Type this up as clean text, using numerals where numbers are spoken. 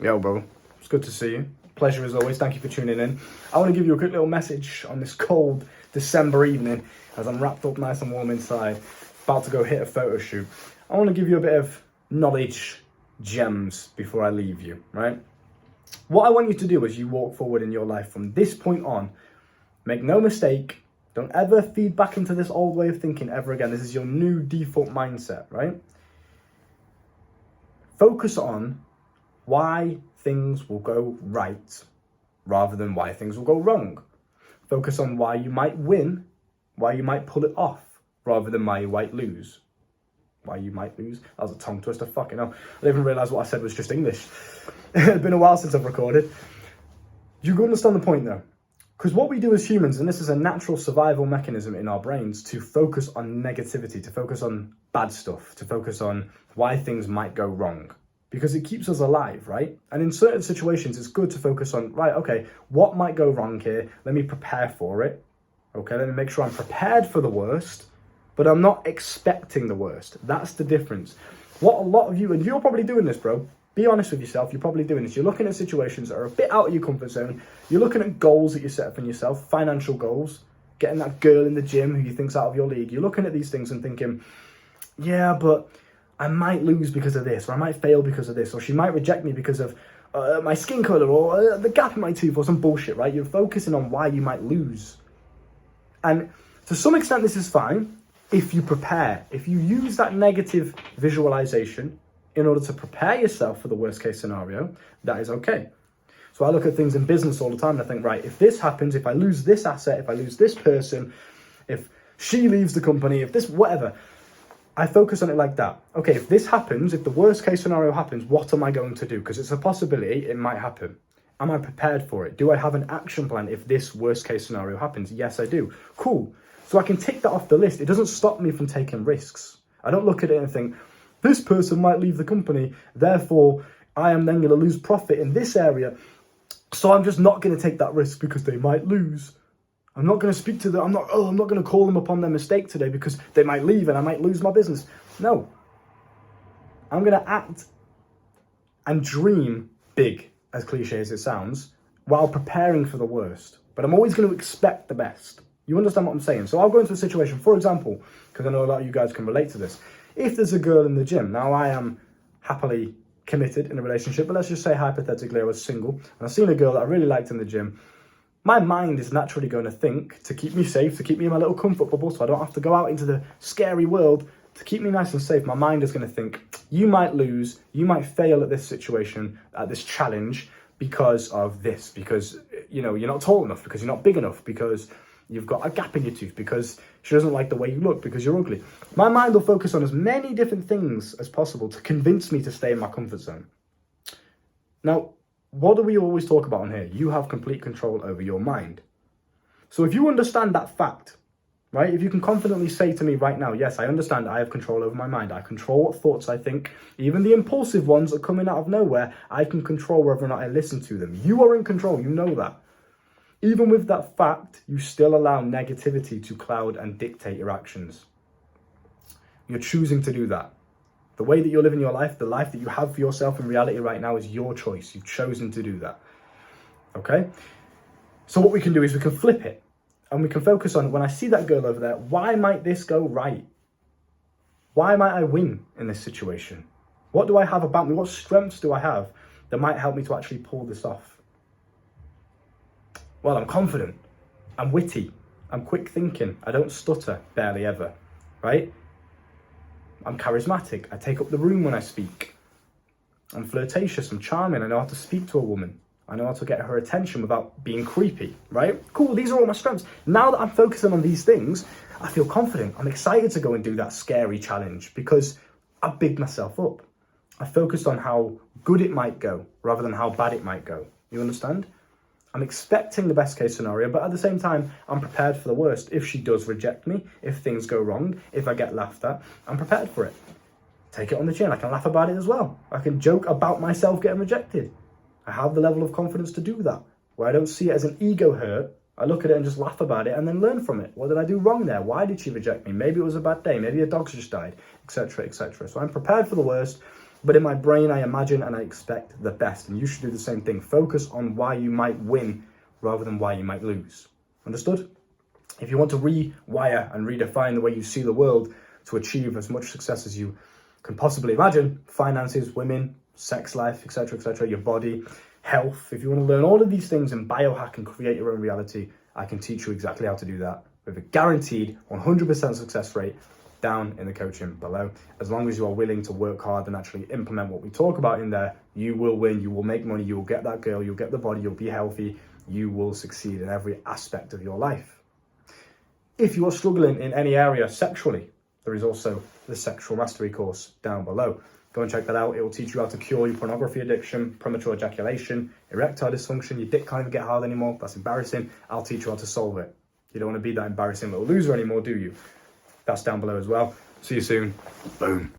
Yo, bro. It's good to see you. Pleasure as always. Thank you for tuning in. I want to give you a quick little message on this cold December evening as I'm wrapped up nice and warm inside, about to go hit a photo shoot. I want to give you a bit of knowledge gems before I leave you, right? What I want you to do as you walk forward in your life from this point on, make no mistake, don't ever feed back into this old way of thinking ever again. This is your new default mindset, right? Focus on why things will go right rather than why things will go wrong. Focus on why you might win, why you might pull it off, rather than why you might lose. Why you might lose? That was a tongue twister, fucking hell. I didn't even realise what I said was just English. It's been a while since I've recorded. You understand the point though? Because what we do as humans, and this is a natural survival mechanism in our brains, to focus on negativity, to focus on bad stuff, to focus on why things might go wrong. Because it keeps us alive, right? And in certain situations, it's good to focus on, right, okay, what might go wrong here? Let me prepare for it. Okay, let me make sure I'm prepared for the worst, but I'm not expecting the worst. That's the difference. What a lot of you, and you're probably doing this, bro. Be honest with yourself, you're probably doing this. You're looking at situations that are a bit out of your comfort zone. You're looking at goals that you set up for yourself, financial goals, getting that girl in the gym who you think's out of your league. You're looking at these things and thinking, yeah, but I might lose because of this, or I might fail because of this, or she might reject me because of my skin colour, or the gap in my tooth, or some bullshit, right? You're focusing on why you might lose. And to some extent, this is fine if you prepare. If you use that negative visualization in order to prepare yourself for the worst case scenario, that is okay. So I look at things in business all the time and I think, right, if this happens, if I lose this asset, if I lose this person, if she leaves the company, if this, whatever, I focus on it like that. Okay, if this happens, if the worst case scenario happens, what am I going to do? Because it's a possibility it might happen. Am I prepared for it? Do I have an action plan if this worst case scenario happens? Yes, I do. Cool. So I can tick that off the list. It doesn't stop me from taking risks. I don't look at it and think, this person might leave the company, therefore I am then going to lose profit in this area. So I'm just not going to take that risk because they might lose. I'm not going to speak to them. I'm not going to call them upon their mistake today because they might leave and I might lose my business. No. I'm going to act and dream big, as cliche as it sounds, while preparing for the worst. But I'm always going to expect the best. You understand what I'm saying? So I'll go into a situation, for example, because I know a lot of you guys can relate to this. If there's a girl in the gym, now I am happily committed in a relationship, but let's just say hypothetically I was single, and I've seen a girl that I really liked in the gym. My mind is naturally going to think, to keep me safe, to keep me in my little comfort bubble so I don't have to go out into the scary world, to keep me nice and safe, my mind is going to think, you might lose, you might fail at this situation, at this challenge, because of this, because, you know, you're not tall enough, because you're not big enough, because you've got a gap in your tooth, because she doesn't like the way you look, because you're ugly. My mind will focus on as many different things as possible to convince me to stay in my comfort zone. Now, what do we always talk about on here? You have complete control over your mind. So if you understand that fact, right? If you can confidently say to me right now, yes, I understand I have control over my mind. I control what thoughts I think. Even the impulsive ones that come in out of nowhere, I can control whether or not I listen to them. You are in control, you know that. Even with that fact, you still allow negativity to cloud and dictate your actions. You're choosing to do that. The way that you're living your life, the life that you have for yourself in reality right now is your choice. You've chosen to do that. Okay? So what we can do is we can flip it and we can focus on, when I see that girl over there, why might this go right? Why might I win in this situation? What do I have about me? What strengths do I have that might help me to actually pull this off? Well, I'm confident. I'm witty. I'm quick thinking. I don't stutter, barely ever, right? I'm charismatic. I take up the room when I speak. I'm flirtatious. I'm charming. I know how to speak to a woman. I know how to get her attention without being creepy, right? Cool, these are all my strengths. Now that I'm focusing on these things, I feel confident. I'm excited to go and do that scary challenge because I bigged myself up. I focused on how good it might go rather than how bad it might go. You understand? I'm expecting the best case scenario, but at the same time, I'm prepared for the worst. If she does reject me, if things go wrong, if I get laughed at, I'm prepared for it. Take it on the chin. I can laugh about it as well. I can joke about myself getting rejected. I have the level of confidence to do that, where I don't see it as an ego hurt. I look at it and just laugh about it and then learn from it. What did I do wrong there? Why did she reject me? Maybe it was a bad day. Maybe a dog's just died, etc., etc. So I'm prepared for the worst. But in my brain, I imagine and I expect the best. And you should do the same thing. Focus on why you might win rather than why you might lose. Understood? If you want to rewire and redefine the way you see the world to achieve as much success as you can possibly imagine, finances, women, sex life, etc., your body, health, if you want to learn all of these things and biohack and create your own reality, I can teach you exactly how to do that with a guaranteed 100% success rate down in the coaching below. As long as you are willing to work hard and actually implement what we talk about in there, you will win, you will make money, you will get that girl, you'll get the body, you'll be healthy, you will succeed in every aspect of your life. If you are struggling in any area sexually, there is also the Sexual Mastery course down below. Go and check that out. It will teach you how to cure your pornography addiction, premature ejaculation, erectile dysfunction. Your dick can't even get hard anymore. That's embarrassing. I'll teach you how to solve it. You don't want to be that embarrassing little loser anymore, do you? That's down below as well. See you soon. Boom.